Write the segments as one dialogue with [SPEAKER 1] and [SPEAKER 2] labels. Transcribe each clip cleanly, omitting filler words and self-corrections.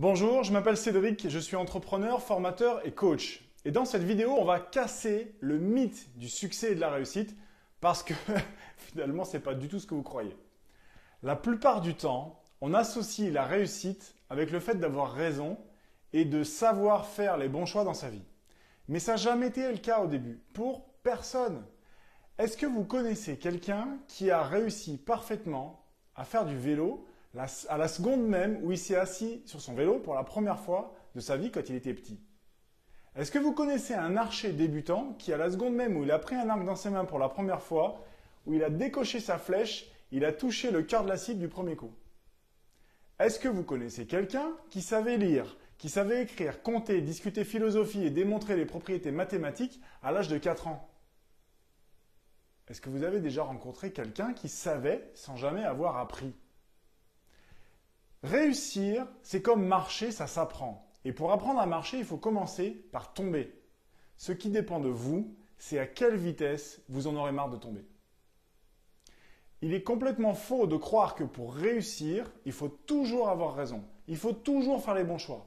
[SPEAKER 1] Bonjour, je m'appelle Cédric, je suis entrepreneur, formateur et coach. Et dans cette vidéo, on va casser le mythe du succès et de la réussite parce que finalement, ce n'est pas du tout ce que vous croyez. La plupart du temps, on associe la réussite avec le fait d'avoir raison et de savoir faire les bons choix dans sa vie. Mais ça n'a jamais été le cas au début, pour personne. Est-ce que vous connaissez quelqu'un qui a réussi parfaitement à faire du vélo à la seconde même où il s'est assis sur son vélo pour la première fois de sa vie quand il était petit? Est-ce que vous connaissez un archer débutant qui, à la seconde même où il a pris un arc dans ses mains pour la première fois, où il a décoché sa flèche, il a touché le cœur de la cible du premier coup? Est-ce que vous connaissez quelqu'un qui savait lire, qui savait écrire, compter, discuter philosophie et démontrer les propriétés mathématiques à l'âge de 4 ans? Est-ce que vous avez déjà rencontré quelqu'un qui savait sans jamais avoir appris? Réussir, c'est comme marcher, ça s'apprend. Et pour apprendre à marcher, il faut commencer par tomber. Ce qui dépend de vous, c'est à quelle vitesse vous en aurez marre de tomber. Il est complètement faux de croire que pour réussir, il faut toujours avoir raison. Il faut toujours faire les bons choix.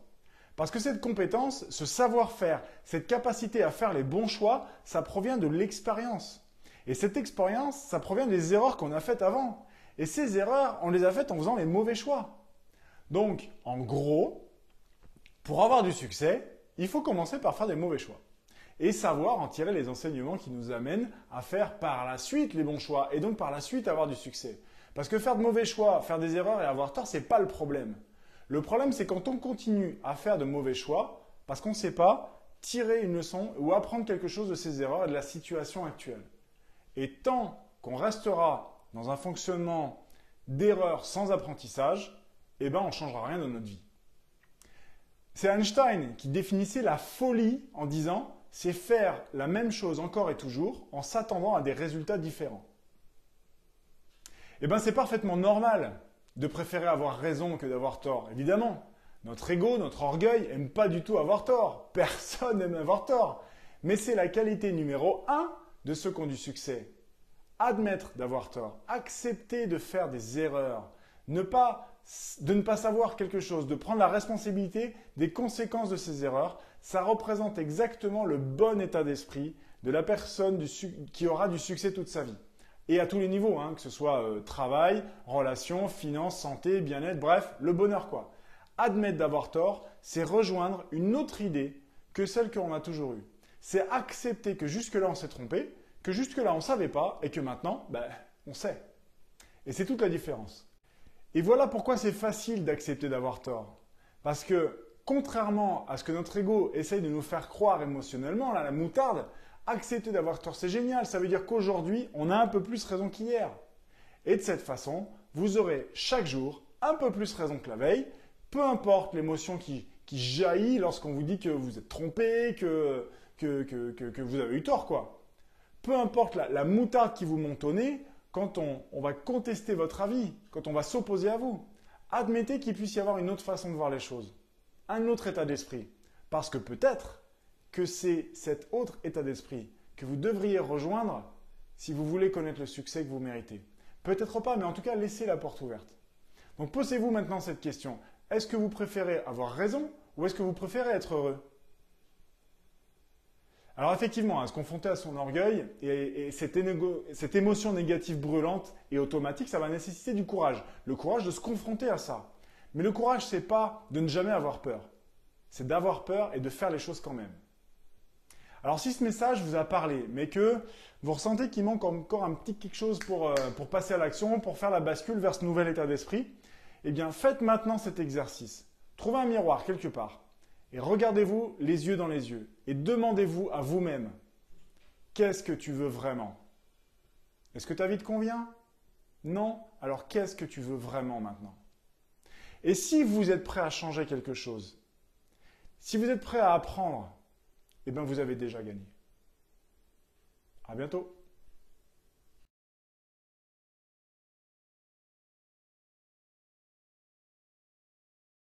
[SPEAKER 1] Parce que cette compétence, ce savoir-faire, cette capacité à faire les bons choix, ça provient de l'expérience. Et cette expérience, ça provient des erreurs qu'on a faites avant. Et ces erreurs, on les a faites en faisant les mauvais choix. Donc, en gros, pour avoir du succès, il faut commencer par faire des mauvais choix. Et savoir en tirer les enseignements qui nous amènent à faire par la suite les bons choix. Et donc par la suite avoir du succès. Parce que faire de mauvais choix, faire des erreurs et avoir tort, ce n'est pas le problème. Le problème, c'est quand on continue à faire de mauvais choix, parce qu'on ne sait pas tirer une leçon ou apprendre quelque chose de ces erreurs et de la situation actuelle. Et tant qu'on restera dans un fonctionnement d'erreur sans apprentissage, eh ben, on ne changera rien dans notre vie. C'est Einstein qui définissait la folie en disant « c'est faire la même chose encore et toujours en s'attendant à des résultats différents ». Eh bien, c'est parfaitement normal de préférer avoir raison que d'avoir tort. Évidemment, notre ego, notre orgueil n'aime pas du tout avoir tort. Personne n'aime avoir tort. Mais c'est la qualité numéro 1 de ceux qui ont du succès. Admettre d'avoir tort, accepter de faire des erreurs, de ne pas savoir quelque chose, de prendre la responsabilité des conséquences de ces erreurs, ça représente exactement le bon état d'esprit de la personne qui aura du succès toute sa vie. Et à tous les niveaux, hein, que ce soit travail, relations, finances, santé, bien-être, bref, le bonheur quoi. Admettre d'avoir tort, c'est rejoindre une autre idée que celle qu'on a toujours eue. C'est accepter que jusque-là on s'est trompé, que jusque-là on ne savait pas et que maintenant, on sait. Et c'est toute la différence. Et voilà pourquoi c'est facile d'accepter d'avoir tort. Parce que, contrairement à ce que notre ego essaye de nous faire croire émotionnellement, là, la moutarde, accepter d'avoir tort, c'est génial. Ça veut dire qu'aujourd'hui, on a un peu plus raison qu'hier. Et de cette façon, vous aurez chaque jour un peu plus raison que la veille, peu importe l'émotion qui jaillit lorsqu'on vous dit que vous êtes trompé, que vous avez eu tort, quoi. Peu importe la moutarde qui vous monte au nez, quand on va contester votre avis, quand on va s'opposer à vous, admettez qu'il puisse y avoir une autre façon de voir les choses, un autre état d'esprit. Parce que peut-être que c'est cet autre état d'esprit que vous devriez rejoindre si vous voulez connaître le succès que vous méritez. Peut-être pas, mais en tout cas, laissez la porte ouverte. Donc posez-vous maintenant cette question. Est-ce que vous préférez avoir raison ou est-ce que vous préférez être heureux ? Alors effectivement, se confronter à son orgueil et cette émotion négative brûlante et automatique, ça va nécessiter du courage. Le courage de se confronter à ça. Mais le courage, c'est pas de ne jamais avoir peur. C'est d'avoir peur et de faire les choses quand même. Alors si ce message vous a parlé, mais que vous ressentez qu'il manque encore un petit quelque chose pour passer à l'action, pour faire la bascule vers ce nouvel état d'esprit, eh bien faites maintenant cet exercice. Trouvez un miroir quelque part. Et regardez-vous les yeux dans les yeux et demandez-vous à vous-même, qu'est-ce que tu veux vraiment? Est-ce que ta vie te convient? Non? Alors qu'est-ce que tu veux vraiment maintenant? Et si vous êtes prêt à changer quelque chose, si vous êtes prêt à apprendre, eh bien vous avez déjà gagné. À bientôt.